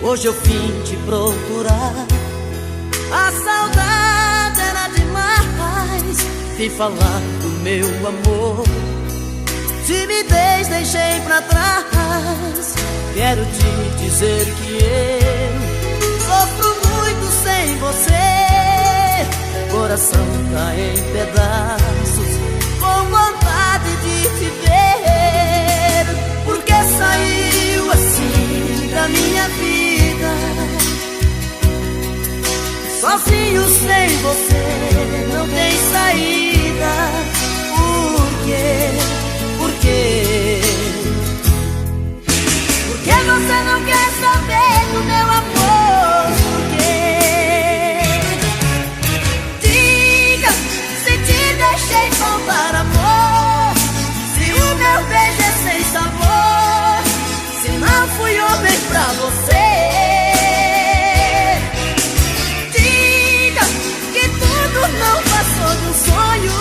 Hoje eu vim te procurar. A saudade era demais. Vim falar do meu amor. Timidez deixei pra trás. Quero te dizer que eu sofro muito sem você. Coração tá em pedaços, com vontade de te ver. Porque saiu assim da minha vida, sozinho sem você, não tem saída. Por quê? Por quê? Por que você não quer saber do meu amor? Por quê? Diga se te deixei faltar amor, se o meu beijo é sem sabor, se não fui homem pra você. Não passou de um sonho,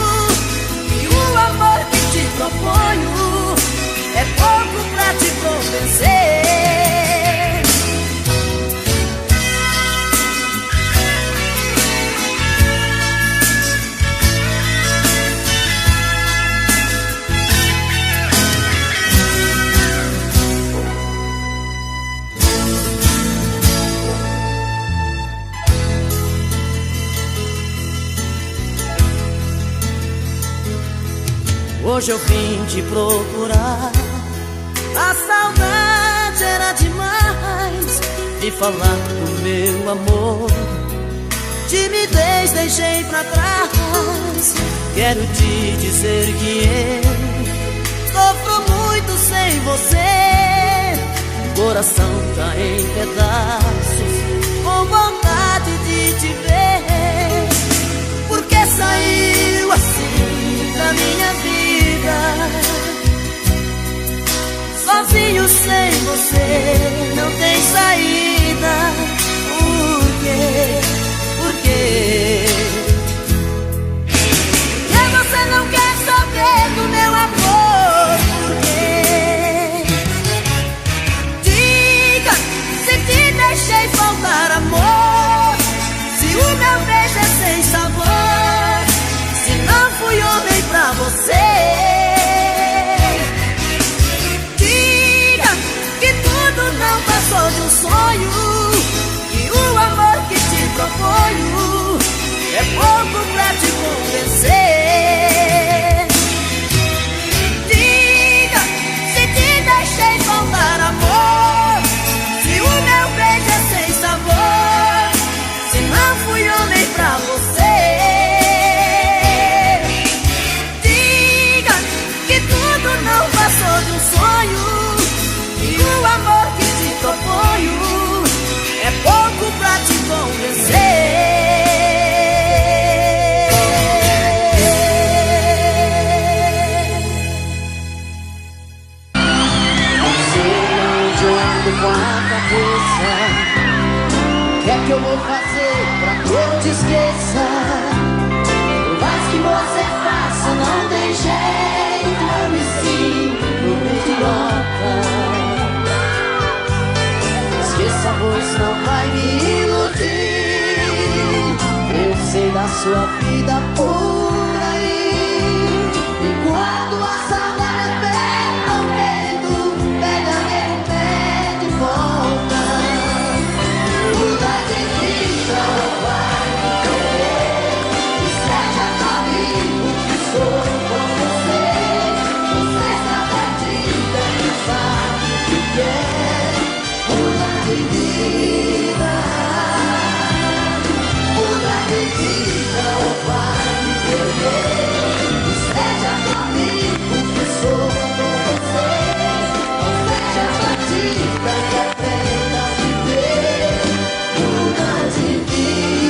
e o amor que te proponho é pouco pra te convencer. Hoje eu vim te procurar. A saudade era demais. Vim falar do meu amor. Timidez deixei pra trás. Quero te dizer que eu sofro muito sem você. Coração tá em pedaços, com vontade de te ver. Porque saiu assim da minha vida, sozinho sem você, não tem saída. Por quê? Por quê? Porque você não quer saber do meu amor? Por quê? Diga se te deixei faltar amor, se o meu beijo é sem sabor, se não fui homem pra você. Não passou de um sonho, e o amor que te proponho é pouco pra te convencer. Diga se te deixei faltar amor, se o meu beijo é sem sabor, se não fui homem pra você. Diga que tudo não passou de um sonho, e o amor que te proponho é pouco pra te convencer. Não sei onde eu ando com a cabeça. O que é que eu vou fazer pra que eu te esqueça? Por mais que você faça, não tem jeito, eu me sinto idiota. Essa voz não vai me iludir. Eu sei da sua vida por aí. E quando a saudade aperta o medo, pega meu pé de volta. Muda de vida, vai me querer. E seja caminho que sou com você. Você está perdida e sabe o que quer. Muda de vida, ou vai me perder. Seja comigo que sou com você. Ou seja batida que é feita viver. Muda de vida.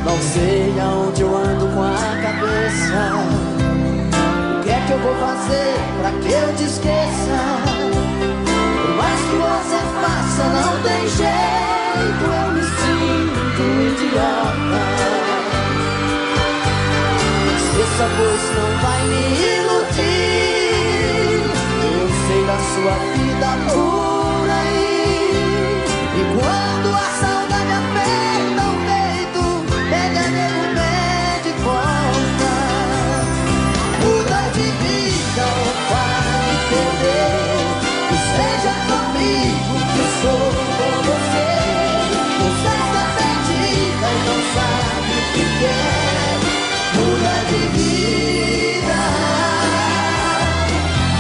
Não sei aonde eu ando com a cabeça. O que é que eu vou fazer pra que eu te esqueça? Por mais que você faça, não tem jeito, eu me sinto ouça, pois não vai me iludir. Eu sei da sua vida por aí. E quando a saudade aperta o peito, ele é nego pede volta. Muda de vida ou vai perder. E seja comigo que eu sou com você. Você está perdida e não sabe o que quer. Muda de vida.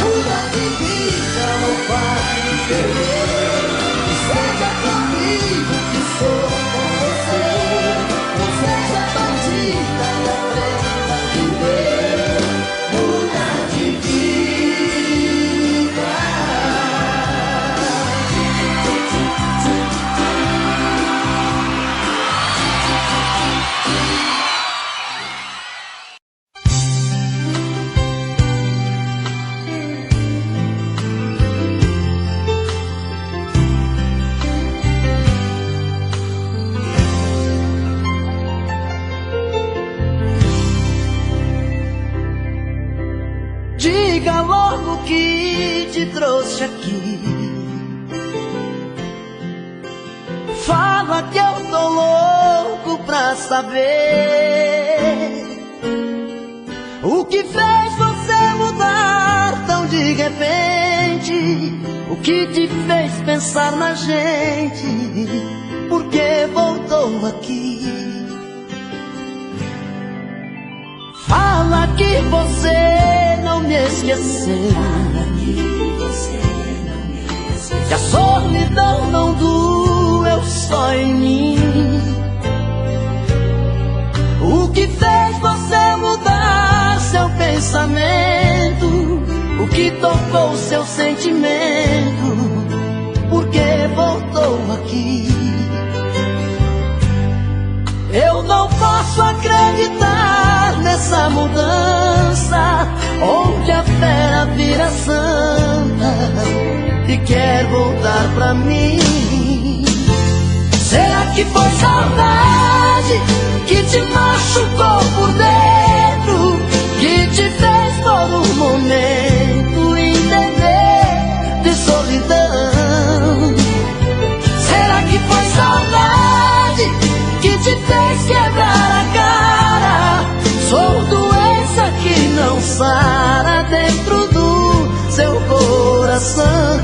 Muda de vida ou vai perder. E seja comigo que sou com você. Não seja bandida e aprenda a viver. Muda de vida. Diga logo que te trouxe aqui. Fala que eu tô louco pra saber o que fez você mudar tão de repente. O que te fez pensar na gente? Por que voltou aqui? Fala que você não me esqueceu, que a solidão não doeu só em mim. O que fez você mudar seu pensamento? O que tocou seu sentimento? Por que voltou aqui? Eu não posso acreditar nessa mudança, onde a fera vira santa e quer voltar pra mim. Será que foi saudade que te machucou por dentro, que te fez por um momento entender de solidão? Será que foi saudade que te fez quebrar a cara? Sou doença que não sara dentro do seu coração.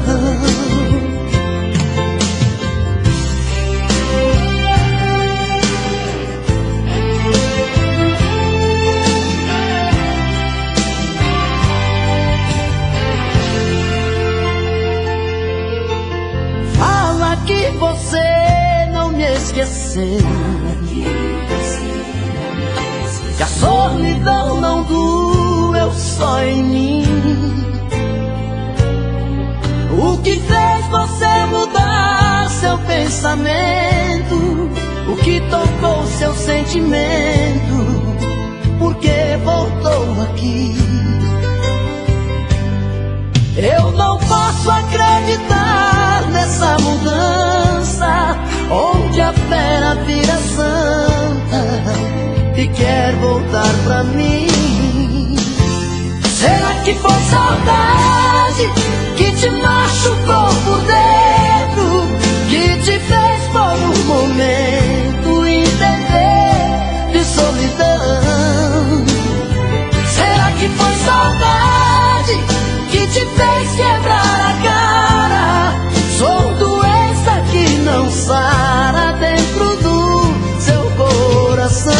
Fala que você não me esqueceu, que a solidão não doeu só em mim. O que fez você mudar seu pensamento? O que tocou seu sentimento? Por que voltou aqui? Eu não posso acreditar nessa mudança, onde a fera vira santa e quer voltar pra mim. Será que foi saudade que te machucou por dentro, que te fez por um momento entender de solidão? Será que foi saudade que te fez quebrar a cara? Sou doença que não sara dentro do seu coração.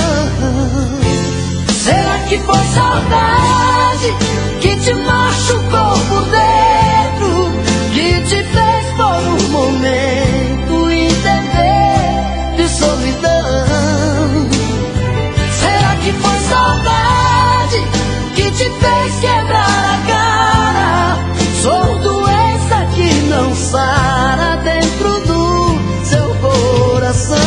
Será que foi saudade que te machucou por dentro, que te fez por um momento entender de solidão? Será que foi saudade que te fez quebrar a cara? Sou doença que não sara dentro do seu coração.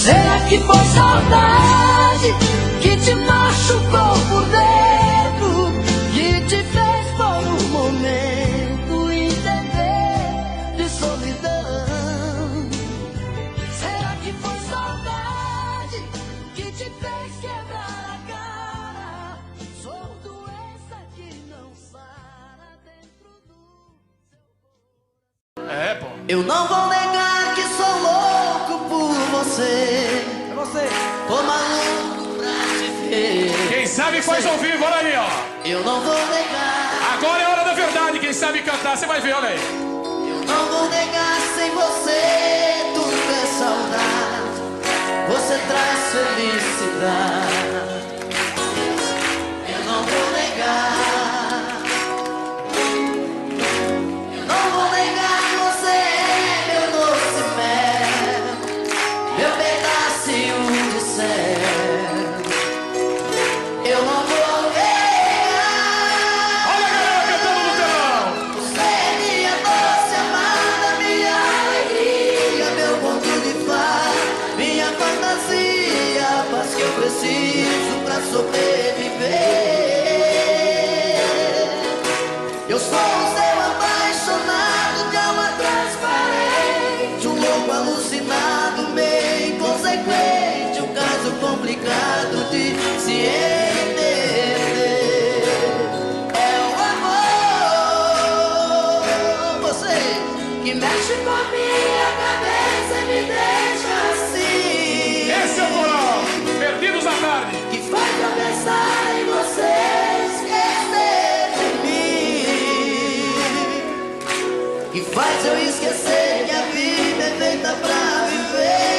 Será que foi saudade que te machucou por dentro, que te fez por um momento entender de solidão? Será que foi saudade que te fez quebrar a cara? Eu não vou negar que sou louco por você. É você. Tô maluco pra te ver. Quem sabe faz ao vivo, olha aí, ó. Eu não vou negar. Agora é a hora da verdade, quem sabe cantar, você vai ver, olha aí. Eu não vou negar, sem você tudo é saudade. Você traz felicidade. Eu não vou negar. Eu não vou negar que você é meu doce mel, meu pedacinho de céu. Eu não vou negar. Olha a galera cantando no telão. Você é minha doce amada, minha alegria, meu conto de fada, minha fantasia, a paz que eu preciso pra sobreviver. Eu sou o seu apaixonado de alma transparente, um louco alucinado, meio inconsequente, um caso complicado de se entender. É o amor, você que mexe com a minha cabeça e me deixa assim. Esse é o coral, Perdidos à Tarde. Que faz eu pensar em você, esquecer de mim. Que faz eu esquecer que a vida é feita pra viver.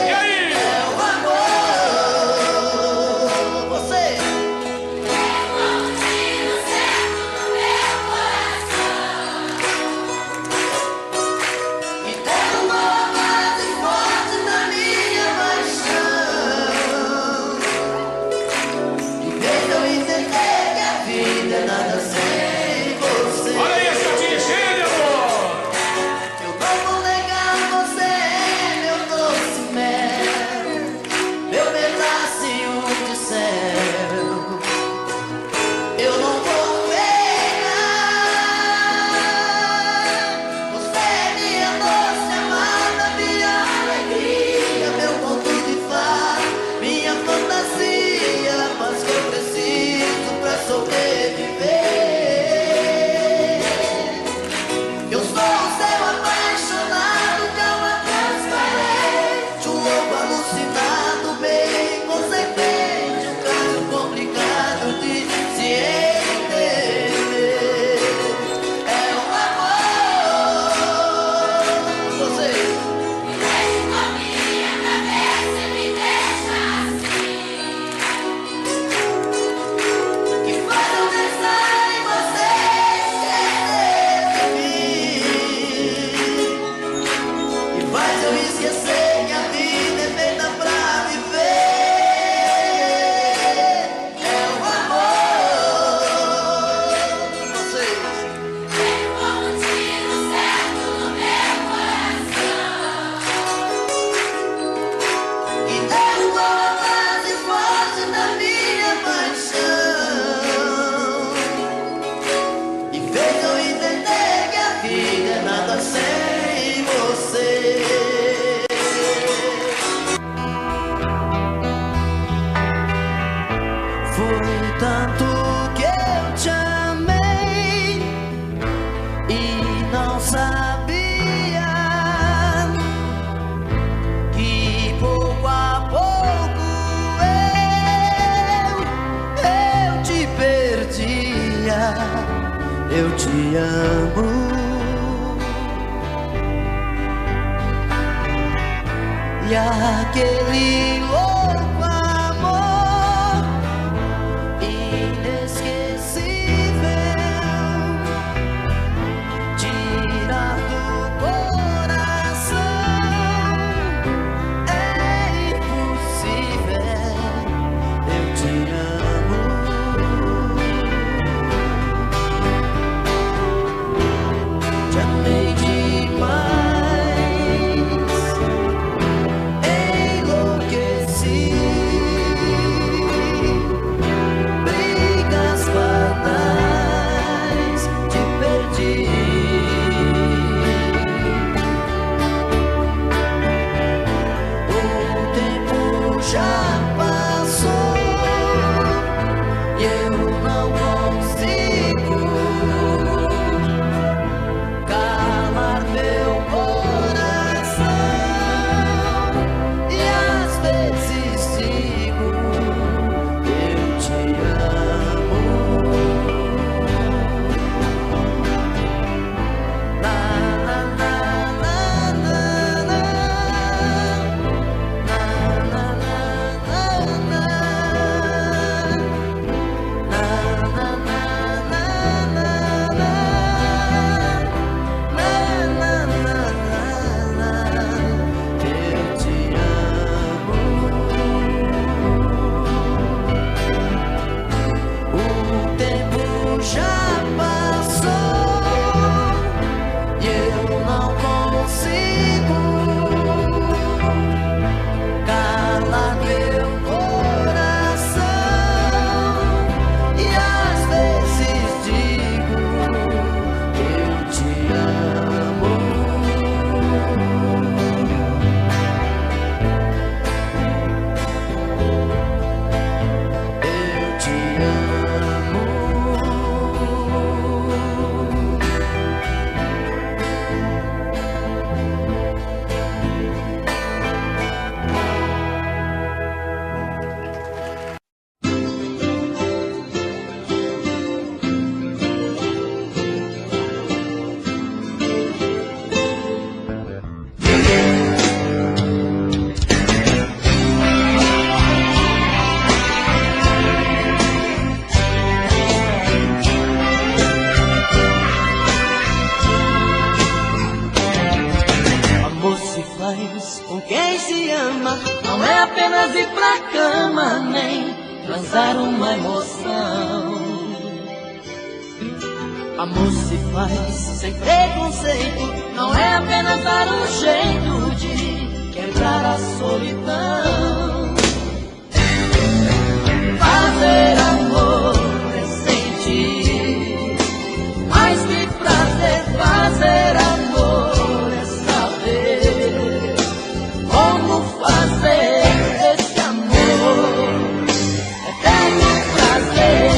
E aí? É o amor, você. Que derrubou mais e forte na minha paixão. Que fez eu entender que a vida é nada sem você. Olha aí, essa tia cheia de amor. Eu não vou negar, você é meu doce mel, meu pedacinho de céu. Eu não vou negar. Você é minha doce amada, minha alegria, meu conto de fada, minha fantasia, mas que eu preciso pra sobreviver. Eu sou o seu apaixonado de alma transparente, um louco alucinado, bem inconsequente, um caso complicado de se entender. É o amor, você que mexe com a minha cabeça e me deixa assim. Que faz eu pensar em você, esquecer de mim. Que faz eu esquecer que a vida é feita pra viver. É o amor, você. Tem como tiro certo no meu coração. Que derrubou a base forte da minha paixão. E fez eu entender que a vida é nada sem você. Foi tanto que eu te amei e não sabia que pouco a pouco eu te perdia. Eu te amo. E aquele louco amor inesquecível tirar do coração é impossível. Eu te amo. Te amei demais, enlouqueci. causar uma emoção. Amor se faz sem preconceito, não é apenas dar um jeito de quebrar a solidão. Fazer amor é sentir, mais que prazer. Fazer amor é saber como fazer esse amor eterno prazer.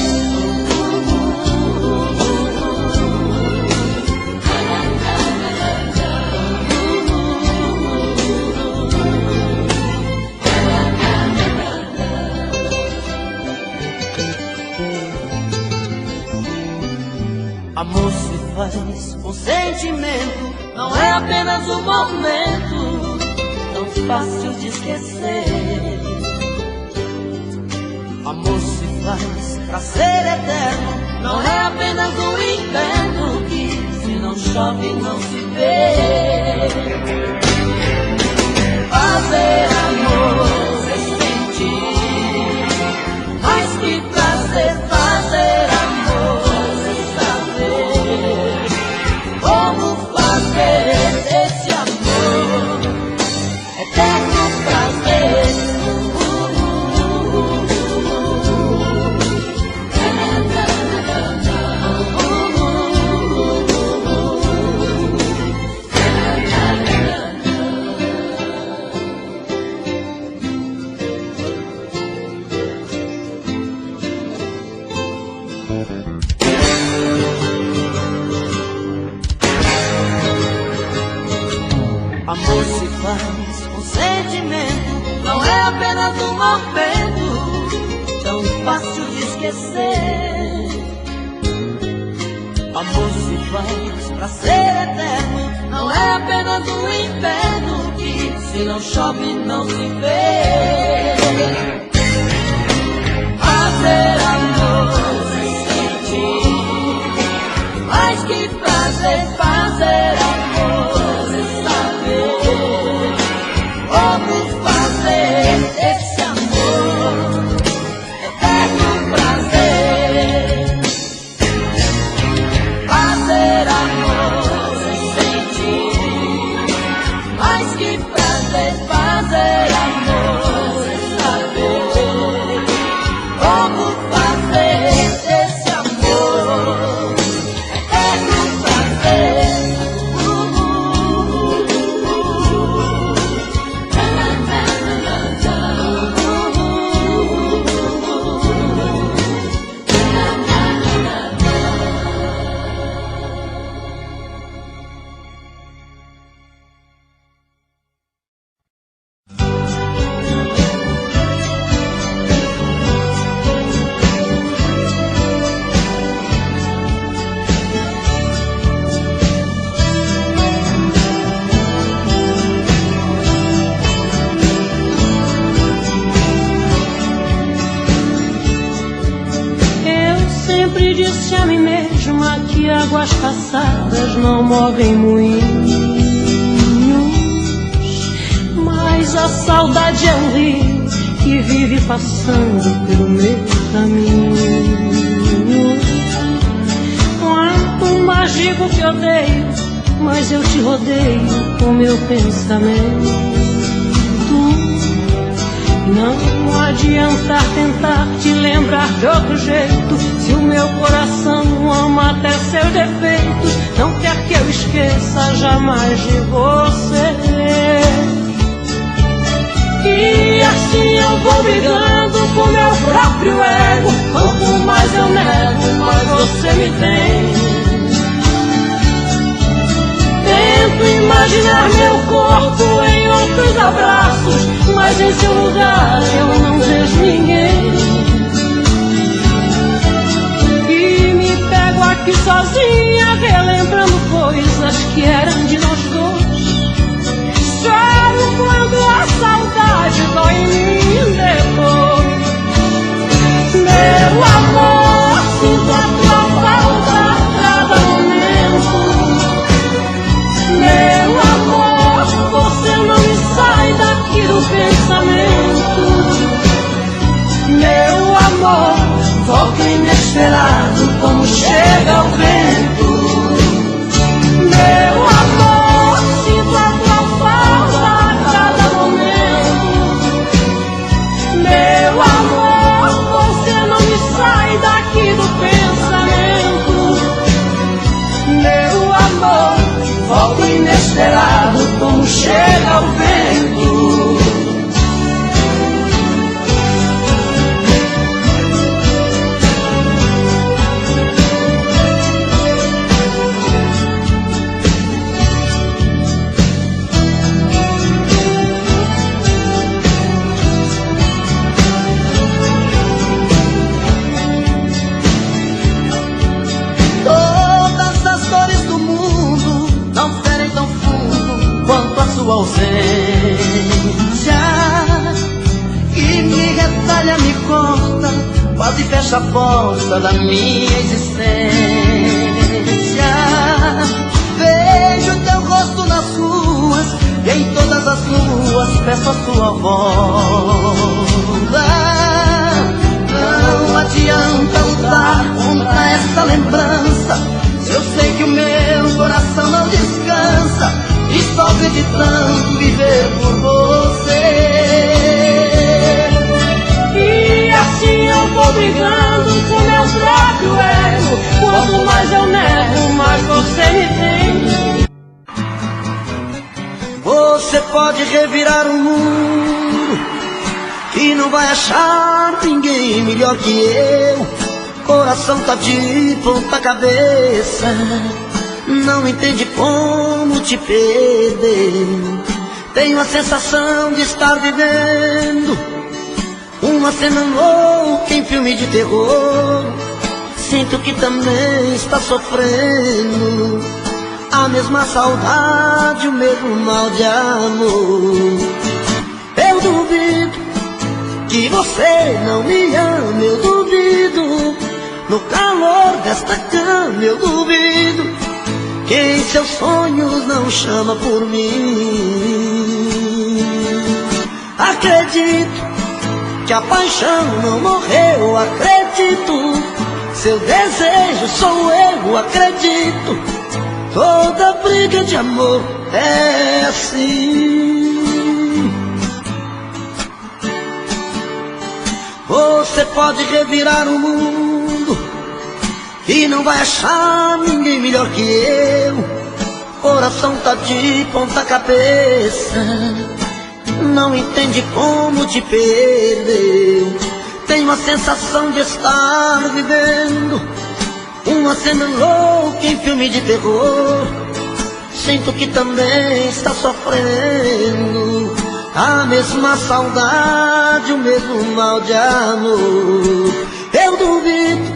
Amor se faz com sentimento, não é apenas um momento tão fácil de esquecer. Amor se faz pra ser eterno, não é apenas um inverno que se não chove não se vê. Fazer amor é sentir, mais que prazer. Fazer amor como fazer esse amor eterno prazer. Amor se faz com sentimento, não é apenas um momento tão fácil de esquecer. Amor se faz pra ser eterno, não é apenas um inverno que se não chove não se vê. Fazer amor é sentir, mais que prazer. Fazer amor é saber como fazer esse amor eterno prazer. Fazer amor é sentir, mais que prazer. Fazer amor é saber como fazer esse amor eterno prazer. Disse a mim mesma que águas passadas não movem moinhos, mas a saudade é um rio que vive passando pelo meu caminho. Quanto mais digo que odeio, mas eu te rodeio com meu pensamento. Não adianta tentar te lembrar de outro jeito, se o meu coração ama até seus defeitos. Não quer que eu esqueça jamais de você. E assim eu vou brigando com meu próprio ego. Quanto mais eu nego, mais você me tem. Tento imaginar meu corpo em outros abraços, mas em seu lugar eu não vejo ninguém. E me pego aqui sozinha, relembrando coisas que eram de nós dois. Choro quando a saudade dói em mim depois. Meu amor, sinto a tua falta a cada momento. Meu amor, você não me sai daqui do pensamento. Meu amor, amor, volta inesperado como chega o vento. Meu amor, sinto a tua falta a cada momento. Meu amor, você não me sai daqui do pensamento. Meu amor, volta inesperado como chega o vento. Sua ausência que me retalha, me corta, quase fecha a porta da minha existência. Vejo teu rosto nas ruas e em todas as ruas peço a sua volta. Não adianta lutar contra essa lembrança, eu sei que o meu coração não descansa. Estou acreditando viver por você. E assim eu vou brigando com meu próprio ego. Quanto mais eu nego, mais você me tem. Você pode revirar o mundo e não vai achar ninguém melhor que eu. Coração tá de ponta cabeça, não entende como te perder. Tenho a sensação de estar vivendo uma cena louca em filme de terror. Sinto que também está sofrendo a mesma saudade, o mesmo mal de amor. Eu duvido que você não me ama, eu duvido. No calor desta cama eu duvido que em seus sonhos não chama por mim. Acredito que a paixão não morreu, acredito. Seu desejo sou eu, acredito. Toda briga de amor é assim. Você pode revirar o mundo e não vai achar ninguém melhor que eu. Coração tá de ponta cabeça, não entende como te perdeu. Tenho a sensação de estar vivendo uma cena louca em filme de terror. Sinto que também está sofrendo a mesma saudade, o mesmo mal de amor. Eu duvido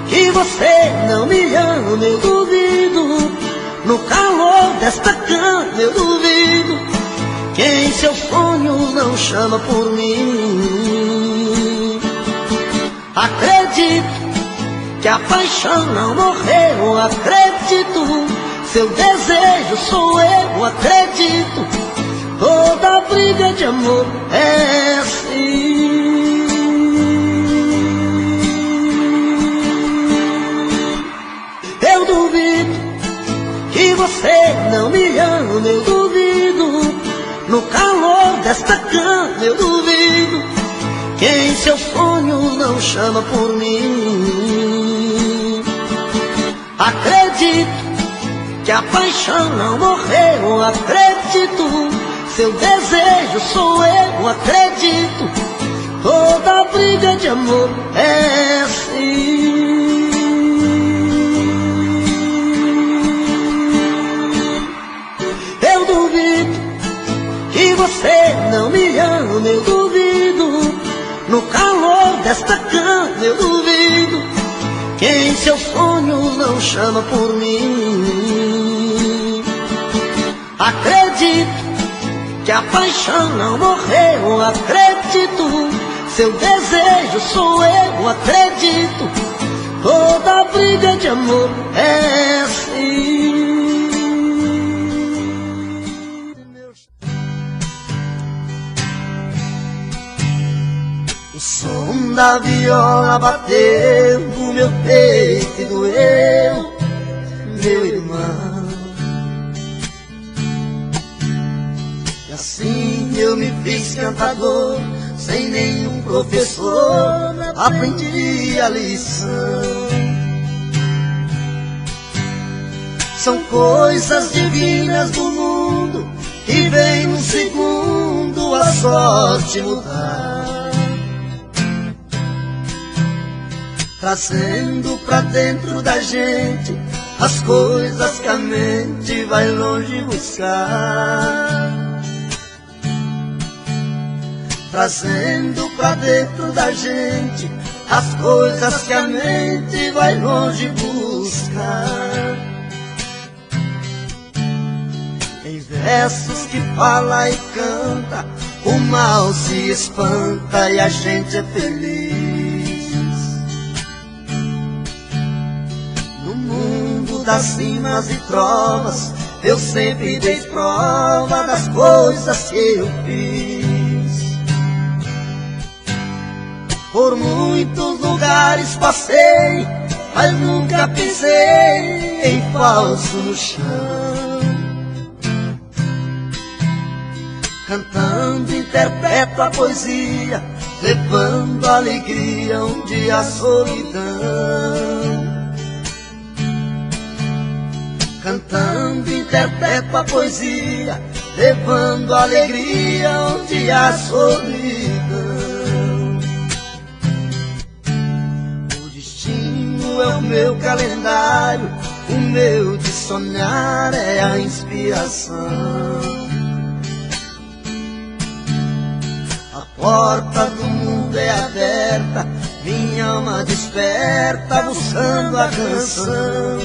que você não me ama, eu duvido. No calor desta cama eu duvido que em seus sonhos não chama por mim. Acredito que a paixão não morreu, acredito. Seu desejo sou eu, acredito. Toda briga de amor é assim. Eu duvido que você não me ama, eu duvido. No calor desta cama eu duvido que em seus sonhos não chama por mim. Acredito que a paixão não morreu, acredito. Seu desejo sou eu, acredito. Toda briga de amor é assim. Eu duvido que você não me ama, eu duvido. No calor desta cama eu duvido que em seus sonhos não chama por mim. Acredito que a paixão não morreu, acredito. Seu desejo sou eu, acredito. Toda briga de amor é assim. O som quando a viola bateu no meu peito e doeu, meu irmão. E assim eu me fiz cantador, sem nenhum professor, aprendi a lição. São coisas divinas do mundo que vem num segundo a sorte mudar, trazendo pra dentro da gente as coisas que a mente vai longe buscar, trazendo pra dentro da gente as coisas que a mente vai longe buscar. Em versos que fala e canta, o mal se espanta e a gente é feliz. No mundo das cimas e trovas, eu sempre dei prova das coisas que eu fiz. Por muitos lugares passei, mas nunca pisei em falso no chão. Cantando interpreto a poesia, levando alegria onde a solidão. Cantando interpreto a poesia, levando alegria onde a solidão. O destino é o meu calendário, o meu de sonhar é a inspiração. A porta do mundo é aberta, minha alma desperta buscando a canção.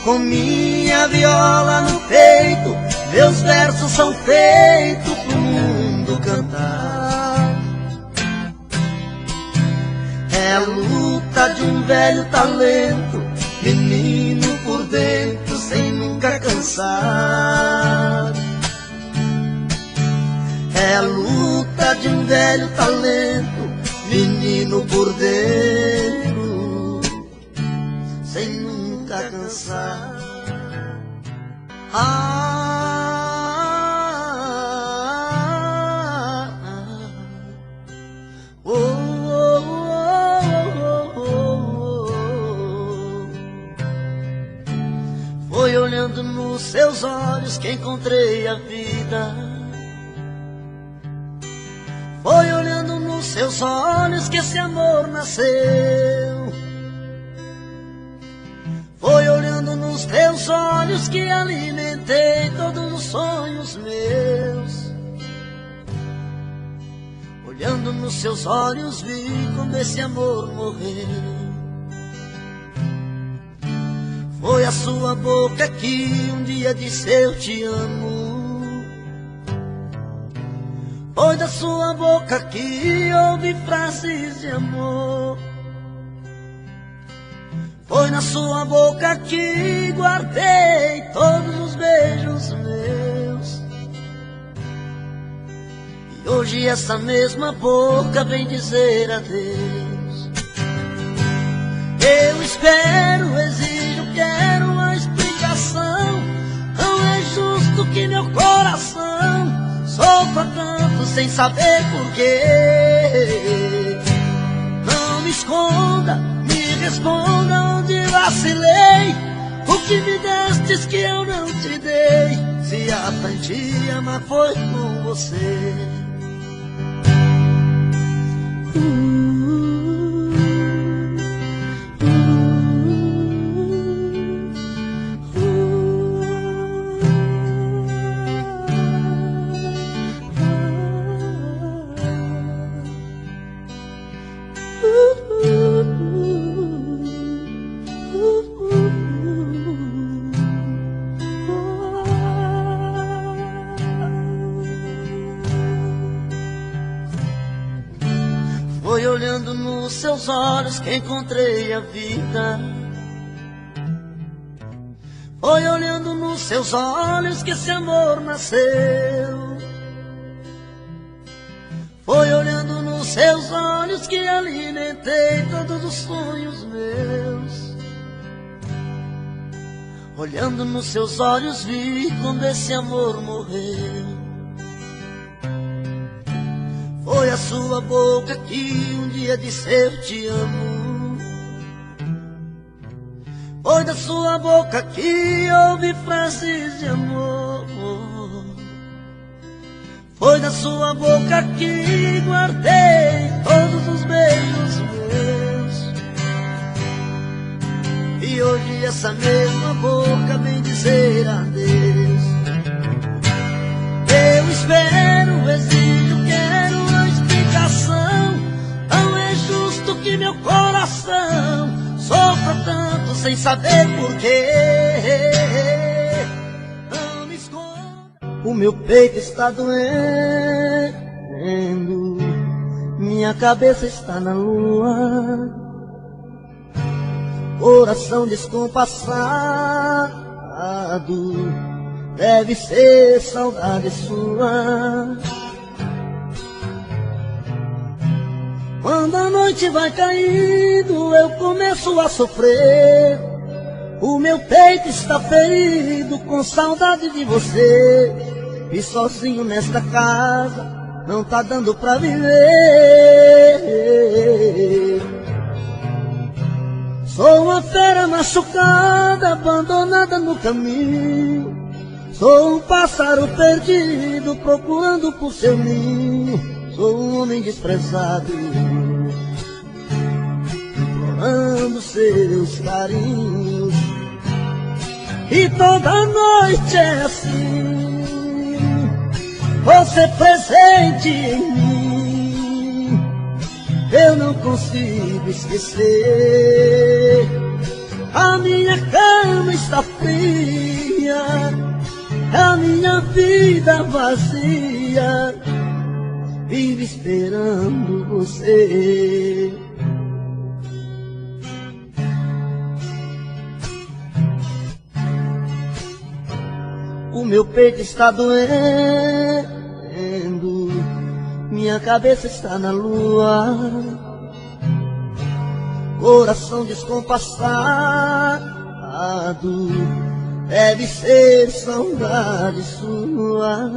Com minha viola no peito, meus versos são feitos pro mundo cantar. É a luta de um velho talento, menino por dentro sem nunca cansar. É a luta de um velho talento, menino por dentro, sem nunca cansar. Foi olhando nos seus olhos que encontrei a vida. Foi olhando nos seus olhos que esse amor nasceu. Foi olhando nos teus olhos que alimentei todos os sonhos meus. Olhando nos seus olhos vi como esse amor morreu. Foi a sua boca que um dia disse eu te amo. Foi da sua boca que ouvi frases de amor. Foi na sua boca que guardei todos os beijos meus. E hoje essa mesma boca vem dizer adeus. Eu espero, exijo, quero uma explicação. Não é justo que meu coração sofra tanto sem saber porquê. Não me esconda, me responda onde vacilei. O que me destes que eu não te dei? Se aprendi a amar foi com você. Foi olhando nos seus olhos que encontrei a vida. Foi olhando nos seus olhos que esse amor nasceu. Foi seus olhos que alimentei todos os sonhos meus. Olhando nos seus olhos vi quando esse amor morreu. Foi a sua boca que um dia disse eu te amo. Foi da sua boca que ouvi frases de amor. Foi da sua boca que guardei todos os beijos meus. E hoje essa mesma boca vem dizer adeus. Eu espero, exijo, quero uma explicação. Não é justo que meu coração sofra tanto sem saber porquê. Não me esconda. O meu peito está doendo, minha cabeça está na lua, coração descompassado, deve ser saudade sua. Quando a noite vai caindo, eu começo a sofrer. O meu peito está ferido com saudade de você. E sozinho nesta casa não tá dando pra viver. Sou uma fera machucada, abandonada no caminho. Sou um pássaro perdido, procurando por seu ninho. Sou um homem desprezado, implorando seus carinhos. E toda noite é assim, você presente em mim. Eu não consigo esquecer. A minha cama está fria, a minha vida vazia, vive esperando você. O meu peito está doendo, minha cabeça está na lua, coração descompassado, deve ser saudade sua.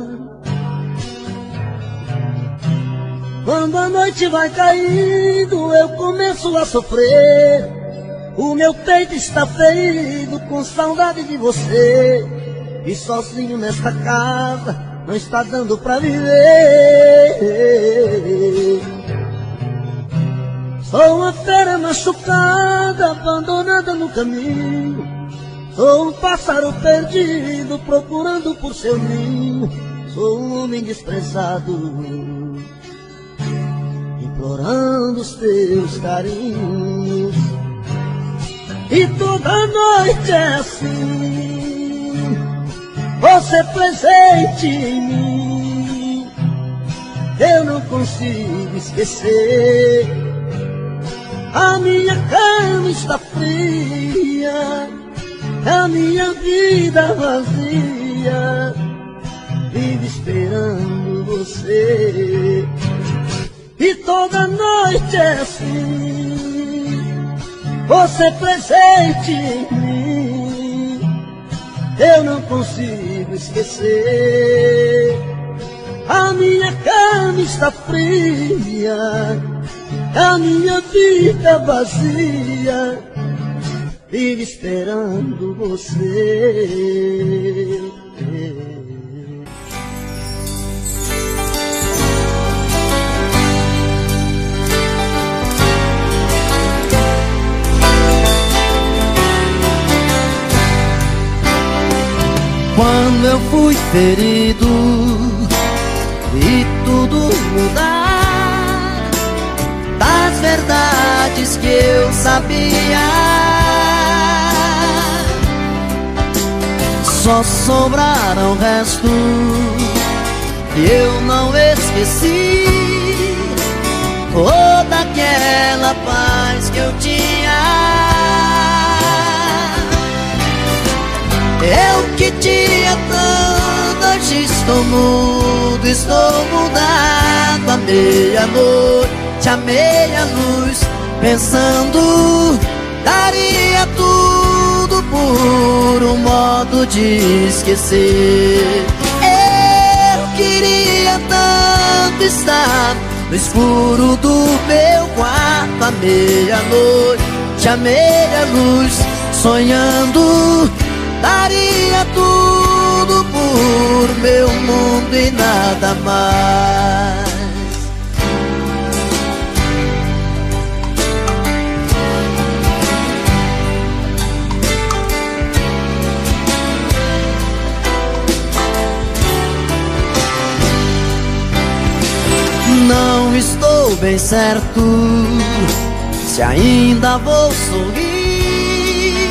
Quando a noite vai caindo, eu começo a sofrer. O meu peito está ferido com saudade de você. E sozinho nesta casa não está dando pra viver. Sou uma fera machucada, abandonada no caminho. Sou um pássaro perdido, procurando por seu ninho. Sou um homem desprezado, implorando os teus carinhos. E toda noite é assim, você presente em mim. Eu não consigo esquecer. A minha cama está fria, a minha vida vazia, vive esperando você. E toda noite é assim, você presente em mim. Eu não consigo esquecer. A minha cama está fria, a minha vida vazia, vive esperando você. Quando eu fui ferido e tudo mudar, das verdades que eu sabia, só sobraram restos que eu não esqueci. Toda aquela paz que eu tinha, eu que tinha tanto, hoje estou mudo, mudo, estou mudado. À meia-noite, à meia-luz, pensando, daria tudo por um modo de esquecer. Eu queria tanto estar no escuro do meu quarto. À meia-noite, à meia-luz, sonhando, daria tudo por meu mundo e nada mais. Não estou bem certo se ainda vou sorrir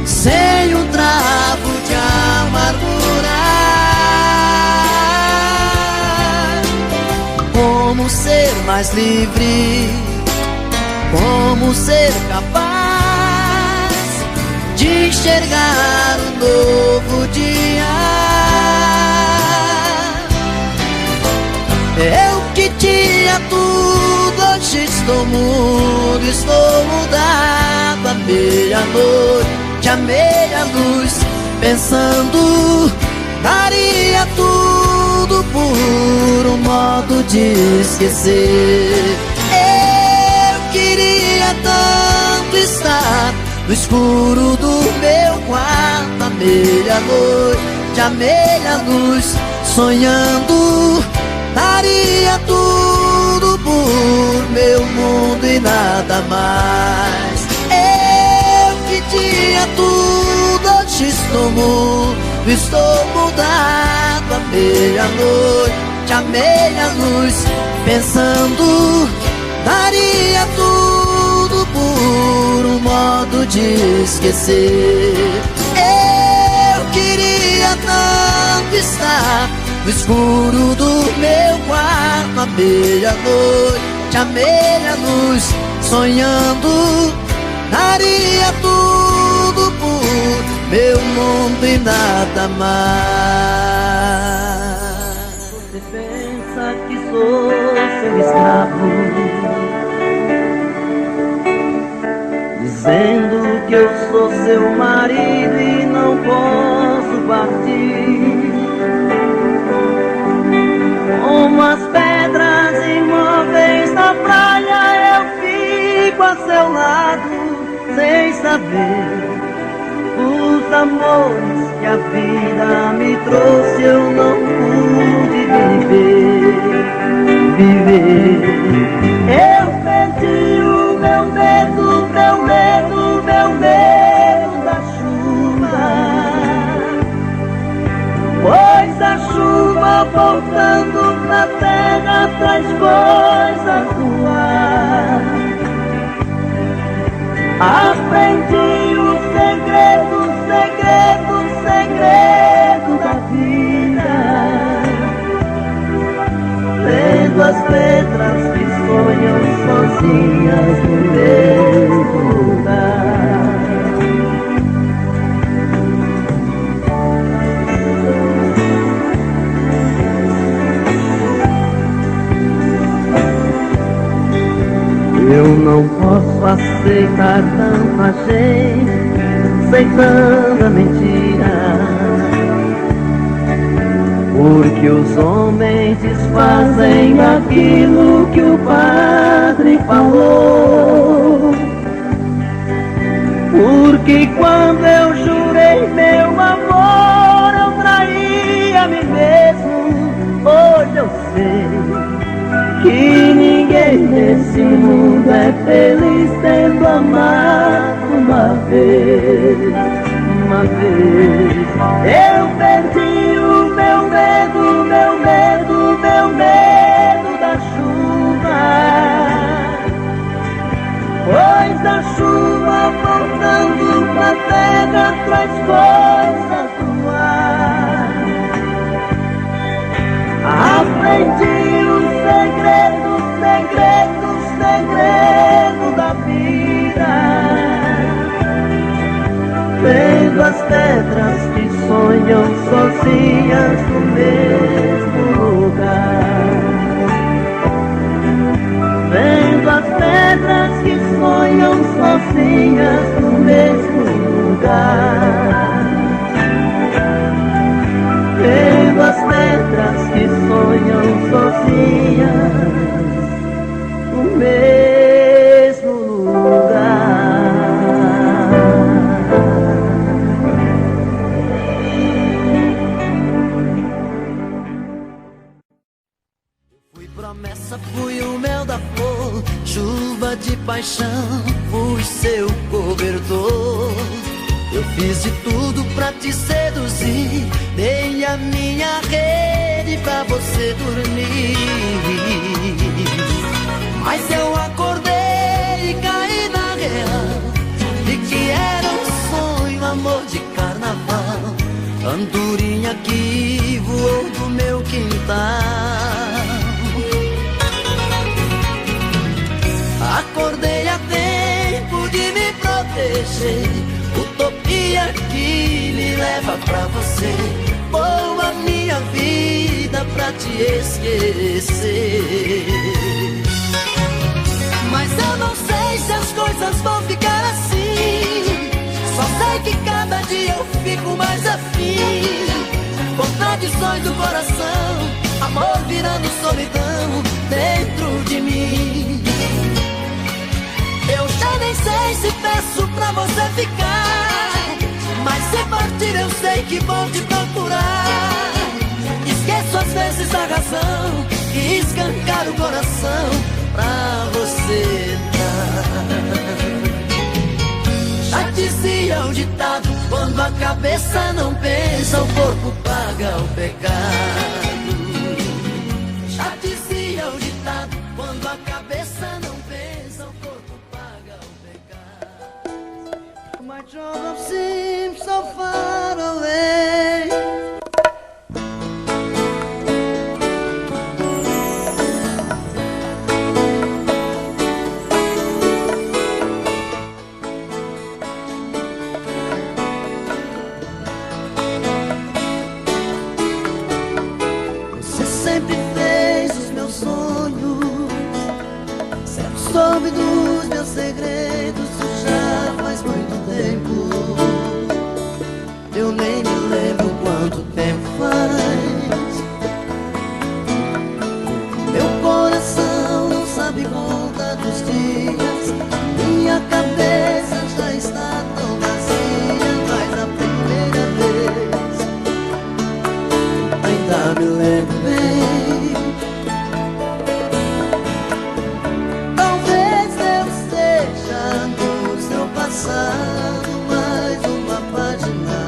sem um trago de amargura. Como ser mais livre, como ser capaz de enxergar um novo dia. Eu que tinha tudo, hoje estou mudo, estou mudado. À meia-noite, à meia-luz, pensando, daria tudo por um modo de esquecer. Eu queria tanto estar no escuro do meu quarto. À meia-noite, à meia-luz, sonhando, daria tudo por meu mundo e nada mais. Eu que tinha tudo, hoje estou mudo, estou mudado. À meia-noite, à meia-luz, pensando, daria tudo por um modo de esquecer. Eu queria tanto estar no escuro do meu quarto. À meia-noite, à meia-luz, sonhando, daria tudo por meu mundo e nada mais. Você pensa que sou seu escravo, dizendo que eu sou seu marido e não posso partir. Como as pedras imóveis na praia, eu fico a seu lado, sem saber os amores que a vida me trouxe. Eu não pude viver. Eu perdi o meu medo, meu medo, meu medo da chuva, pois a chuva voltando na terra traz coisas do ar. Aprendi o segredo, segredo, segredo da vida, lendo as letras que sonham sozinhas no mesmo lugar. Eu não posso aceitar tanta gente aceitando a mentira, porque os homens desfazem aquilo que o padre falou. Porque quando eu jurei meu amor, eu traí a mim mesmo. Hoje eu sei que ninguém nesse mundo é feliz tendo amado uma vez, uma vez. Eu perdi o meu medo, meu medo, meu medo da chuva, pois a chuva voltando pra terra traz coisas do ar. Aprendi o segredo, segredo, segredo da vida, vendo as pedras que sonham sozinhas no mesmo lugar. sonham sozinhas no mesmo lugar, vendo as pedras que sonham sozinhas no mesmo lugar. Fui promessa, fui o mel da flor, chuva de paixão, fui seu cobertor. Eu fiz de tudo pra te seduzir, dei a minha rede pra você dormir. Mas eu acordei e caí na real, de que era um sonho, amor de carnaval, andorinha que voou do meu quintal. Acordei a tempo de me proteger, utopia que me leva pra você. Boa minha vida pra te esquecer. Mas eu não sei se as coisas vão ficar assim, só sei que cada dia eu fico mais afim. Contradições do coração, amor virando solidão dentro de mim. Eu já nem sei se peço pra você ficar, mas se partir eu sei que vou te procurar. Esqueço às vezes a razão e escancar o coração pra você dar. Já dizia o ditado, quando a cabeça não pensa, o corpo paga o pecado. Já dizia o ditado, quando a cabeça não pensa, o corpo paga o pecado. My trouble seems so far away. Você sempre fez os meus sonhos, sempre soube dos meus segredos. Isso já faz muito tempo, eu nem me lembro quanto tempo faz. Meu coração não sabe contar dos dias, minha cabeça já está tão vazia. Mas a primeira vez ainda me lembro bem. Talvez eu esteja no seu passado, mais uma página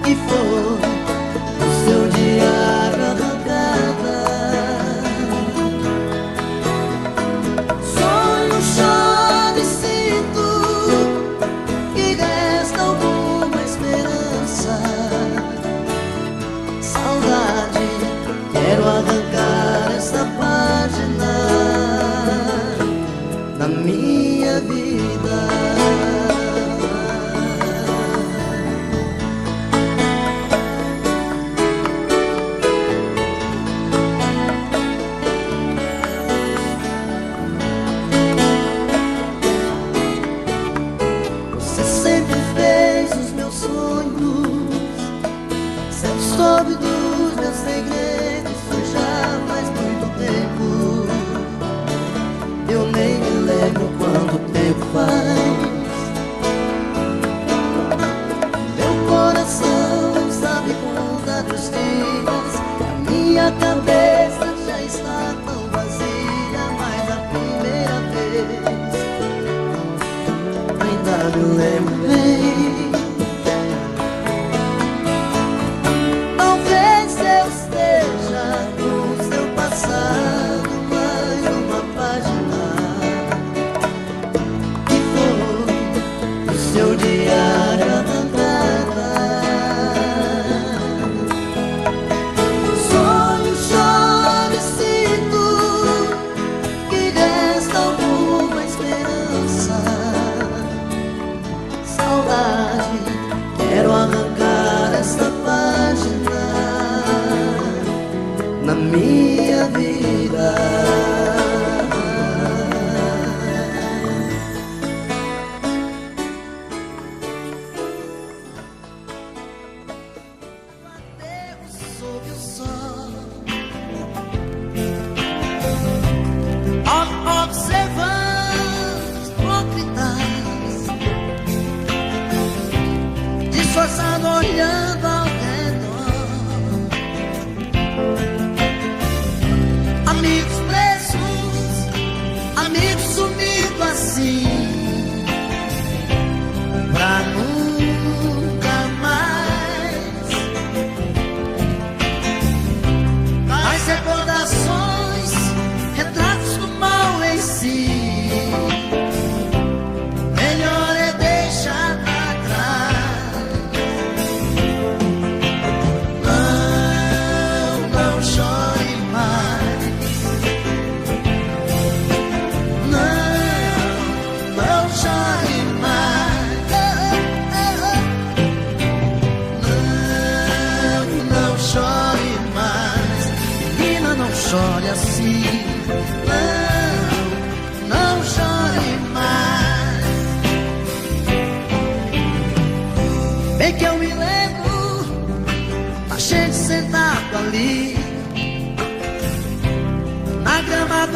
que foi o seu diário arrancada. Sonho, choro e sinto que resta alguma esperança. Saudade, quero arrancar essa página na minha vida. Você sempre fez os meus sonhos, sempre soube dos meus segredos. Isso já faz muito tempo, eu nem me lembro quanto tempo faz. Meu coração não sabe contar dos dias, a minha cabeça já está tão vazia. Mas a primeira vez ainda me lembro bem. Talvez eu esteja no seu passado, mais uma página que foi o seu diário arrancada. Sonho, choro e sinto que resta alguma esperança. Saudade,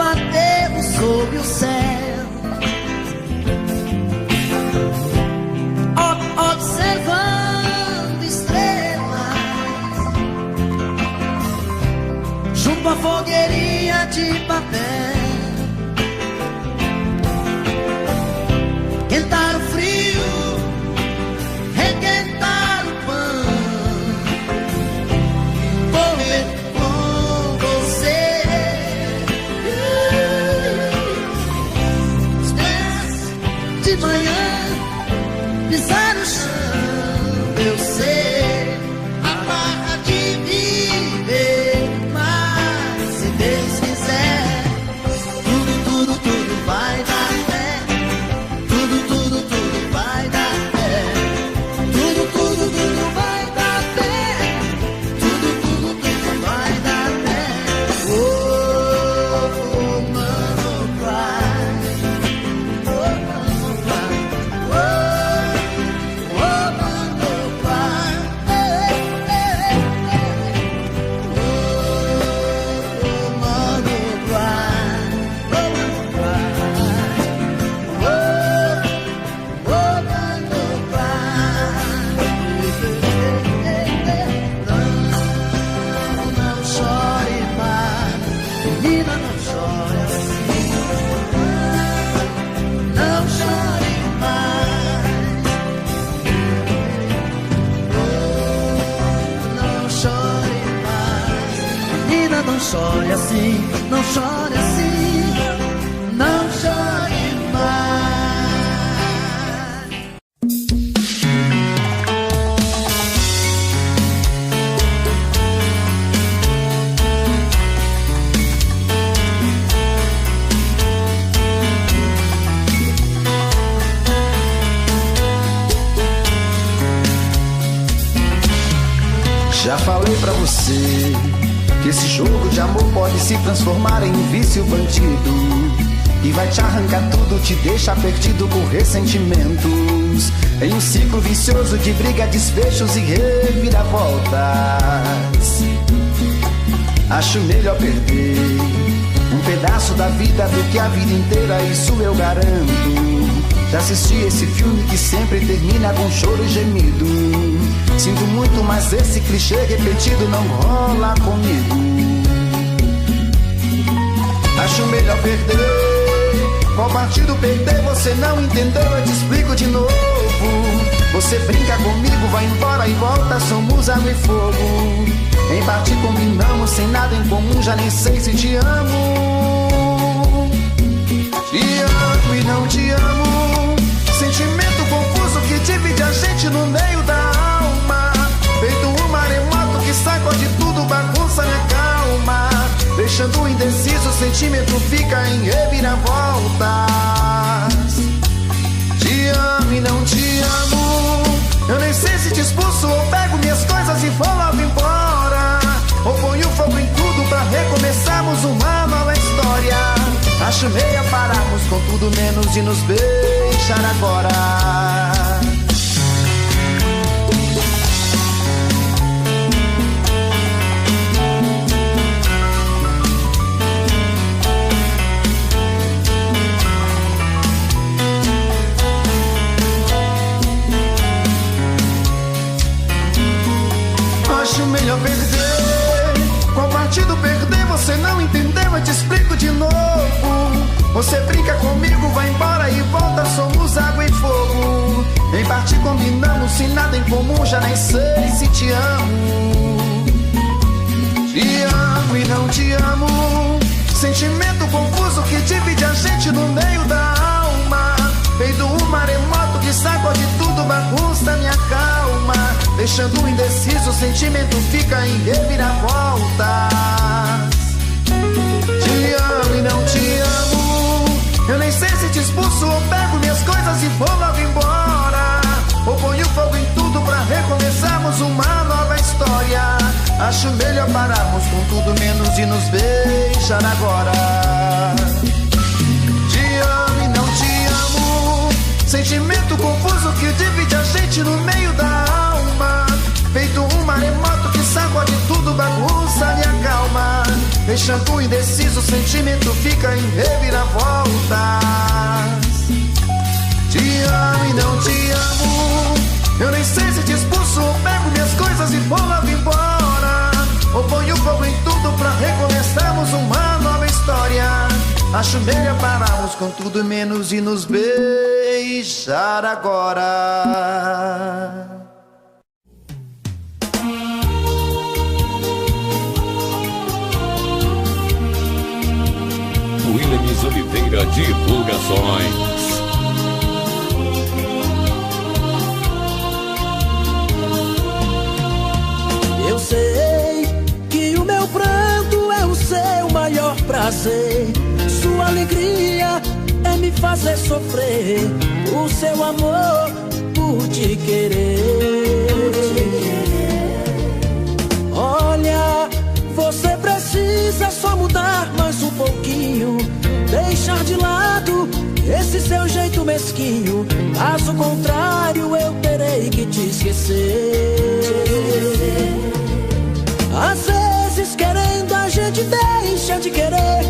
aterro sob o céu, observando estrelas, junto à fogueirinha de papel. Quentar o frio, requentar o pão, comer com você. Os pés de manhã pisar no chão, eu sei a barra de viver, mas se Deus quiser, tudo vai dar pé. Tudo vai dar pé. Tudo vai dar pé. Tudo vai dar pé. Oh, mano, cry. Oh, mano, cry. Oh, mano, cry. Oh, mano, não chore assim, não chore assim, não chore mais. Já falei pra você que esse jogo de amor pode se transformar em um vício bandido, e vai te arrancar tudo, te deixar perdido por ressentimentos, em um ciclo vicioso de briga, desfechos e reviravoltas. Acho melhor perder um pedaço da vida do que a vida inteira, isso eu garanto. Já assisti esse filme que sempre termina com choro e gemido. Sinto muito, mas esse clichê repetido não rola comigo. Acho melhor perder. Qual partido perder? Você não entendeu, eu te explico de novo. Você brinca comigo, vai embora e volta, somos água e fogo. Em parte combinamos, sem nada em comum, já nem sei se te amo. Te amo e não te amo. Sentimento confuso que divide a gente no meio da alma. Feito um maremoto que sacode tudo, bagunça minha calma. Deixando indeciso, o sentimento fica em reviravoltas. Te amo e não te amo. Eu nem sei se te expulso ou pego minhas coisas e vou logo embora, ou ponho fogo em tudo pra recomeçarmos uma nova história. Acho meia pararmos com tudo menos de nos beijar agora. Acho melhor perder. Qual partido perder? Você não entendeu, eu te explico de novo. Você brinca comigo, vai embora e volta, somos água e fogo. Em parte combinamos, sem nada em comum, já nem sei se te amo. Te amo e não te amo. Sentimento confuso que divide a gente no meio da alma. Feito um maremoto que sacode tudo, bagunça minha calma. Deixando indeciso, o sentimento fica em reviravoltas. Te amo e não te amo. Eu nem sei se te expulso ou pego minhas coisas e vou logo embora, ou ponho fogo em tudo pra recomeçarmos uma nova história. Acho melhor pararmos com tudo menos de nos beijar agora. Te amo e não te amo. Sentimento confuso que divide a gente no meio da alma. Feito um maremoto que sacode tudo, bagunça minha calma. Deixando indeciso, o sentimento fica em reviravoltas. Te amo e não te amo. Eu nem sei se te expulso ou pego minhas coisas e vou lá embora. Ou ponho fogo em tudo pra recomeçarmos uma nova história. Acho melhor pararmos com tudo menos e nos beijar agora. Williams Oliveira Divulgações. Eu sei que o meu pranto é o seu maior prazer. Sua alegria é me fazer sofrer. O seu amor por te querer. Olha, você precisa só mudar mais um pouquinho. Deixar de lado esse seu jeito mesquinho. Caso contrário eu terei que te esquecer. Às vezes querendo a gente deixa de querer.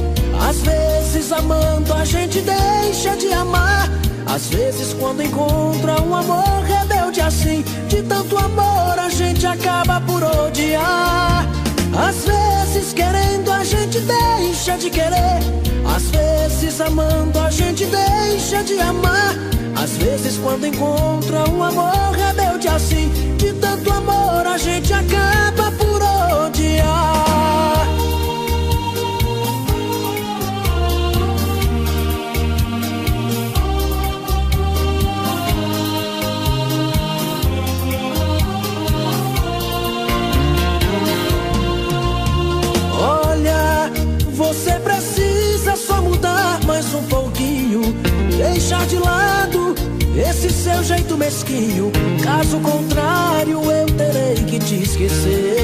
Às vezes amando a gente deixa de amar. Às vezes quando encontra um amor rebelde assim, de tanto amor a gente acaba por odiar. Às vezes querendo a gente deixa de querer. Às vezes amando a gente deixa de amar. Às vezes quando encontra um amor rebelde assim, de tanto amor a gente acaba por odiar. Olha, você precisa só mudar mais um pouquinho. Deixar de lado esse seu jeito mesquinho. Caso contrário eu terei que te esquecer.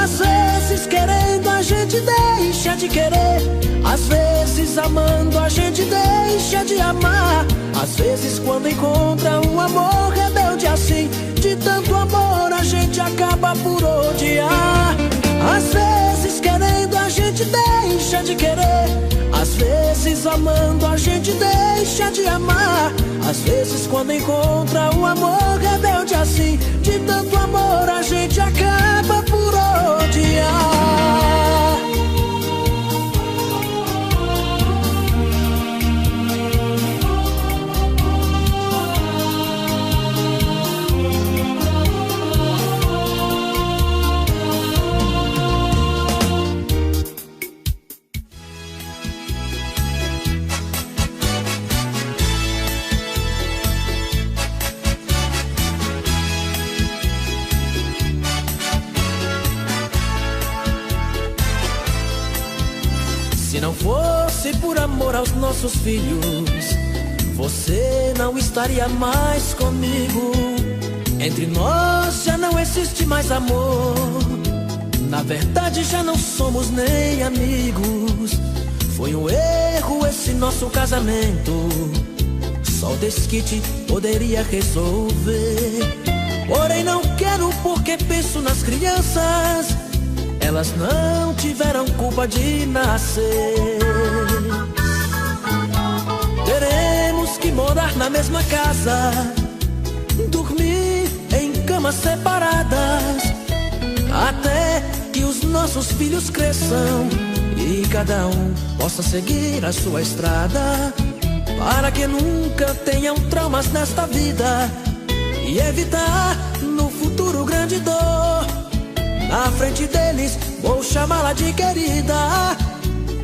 Às vezes querendo a gente deixa de querer. Às vezes amando a gente deixa de amar. Às vezes quando encontra um amor rebelde assim, de tanto amor a gente acaba por odiar. Às vezes querendo a gente deixa de querer. Às vezes amando a gente deixa de amar. Às vezes quando encontra um amor rebelde assim, de tanto amor a gente acaba por odiar. Se não fosse por amor aos nossos filhos, você não estaria mais comigo. Entre nós já não existe mais amor. Na verdade já não somos nem amigos. Foi um erro esse nosso casamento. Só o desquite poderia resolver. Porém não quero porque penso nas crianças. Elas não tiveram culpa de nascer. Teremos que morar na mesma casa, dormir em camas separadas, até que os nossos filhos cresçam e cada um possa seguir a sua estrada, para que nunca tenham traumas nesta vida e evitar no futuro grande dor. Na frente deles vou chamá-la de querida,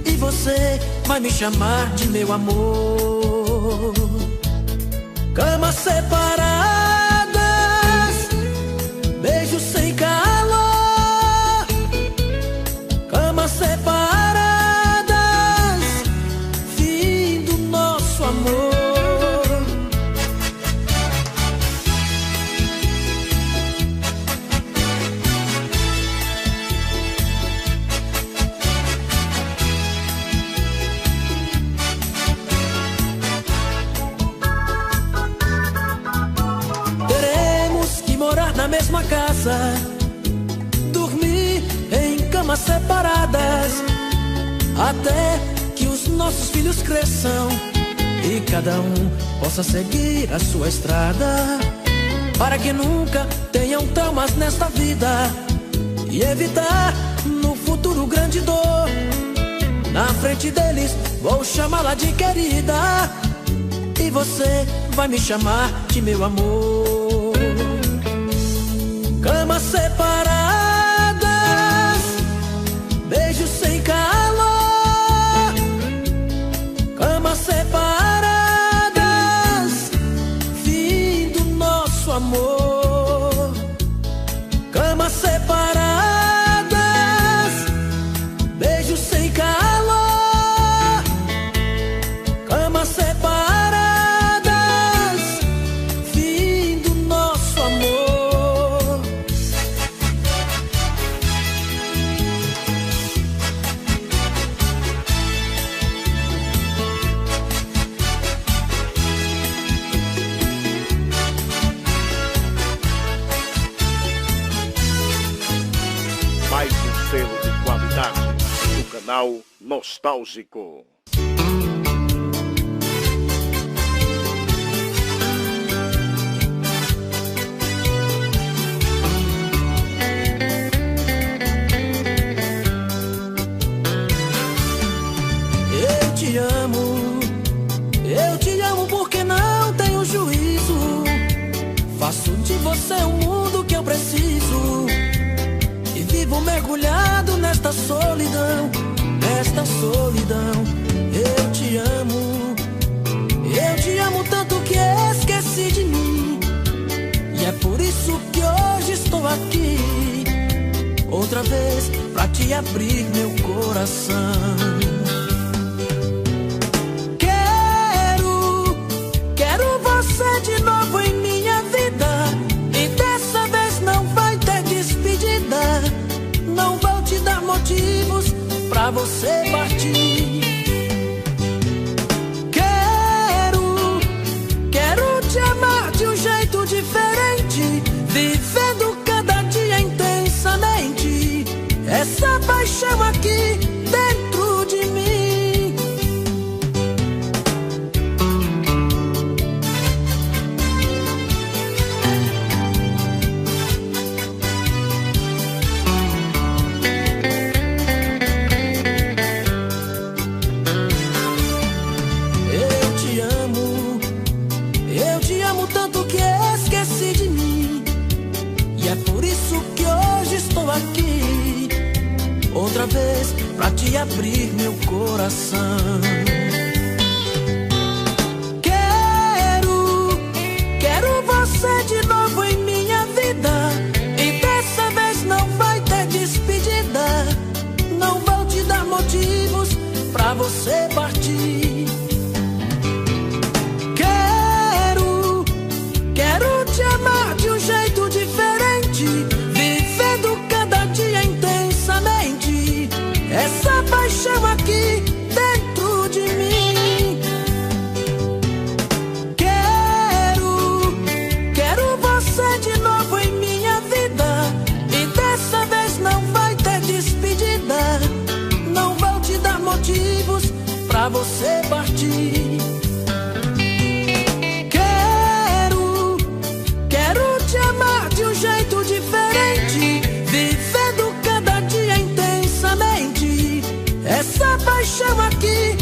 e você vai me chamar de meu amor. Camas separadas, beijos sem calor. Camas separadas, fim do nosso amor. Na mesma casa, até que os nossos filhos cresçam e cada um possa seguir a sua estrada, para que nunca tenham traumas nesta vida e evitar no futuro grande dor. Na frente deles vou chamá-la de querida e você vai me chamar de meu amor. Camas separadas, beijos sem calor. Camas separadas, fim do nosso amor. Camas separadas, beijos sem calor. Camas separadas, fim do nosso amor. Mais um selo de qualidade do canal Nostálgico. Eu te amo porque não tenho juízo. Faço de você o mundo que eu preciso e vivo mergulhado nesta solidão, nesta solidão. Eu te amo tanto que esqueci de mim, e é por isso que hoje estou aqui, outra vez pra te abrir meu coração. Quero você de novo em minha vida, e dessa vez não vai ter despedida. Não vou te dar motivos pra você partir. Quero te amar de um jeito diferente, vivendo cada dia intensamente essa paixão aqui dentro de mim. Eu te amo tanto que esqueci de mim, e é por isso que hoje estou aqui, outra vez pra te abrir meu coração. Quero você de novo em minha vida, e dessa vez não vai ter despedida. Não vou te dar motivos pra você partir. Quero te amar de um jeito diferente, vivendo cada dia intensamente essa paixão aqui dentro de mim. Quero você de novo em minha vida, e dessa vez não vai ter despedida. Não vou te dar motivos pra você partir. Quero te amar de um jeito diferente, vivendo cada dia intensamente essa paixão aqui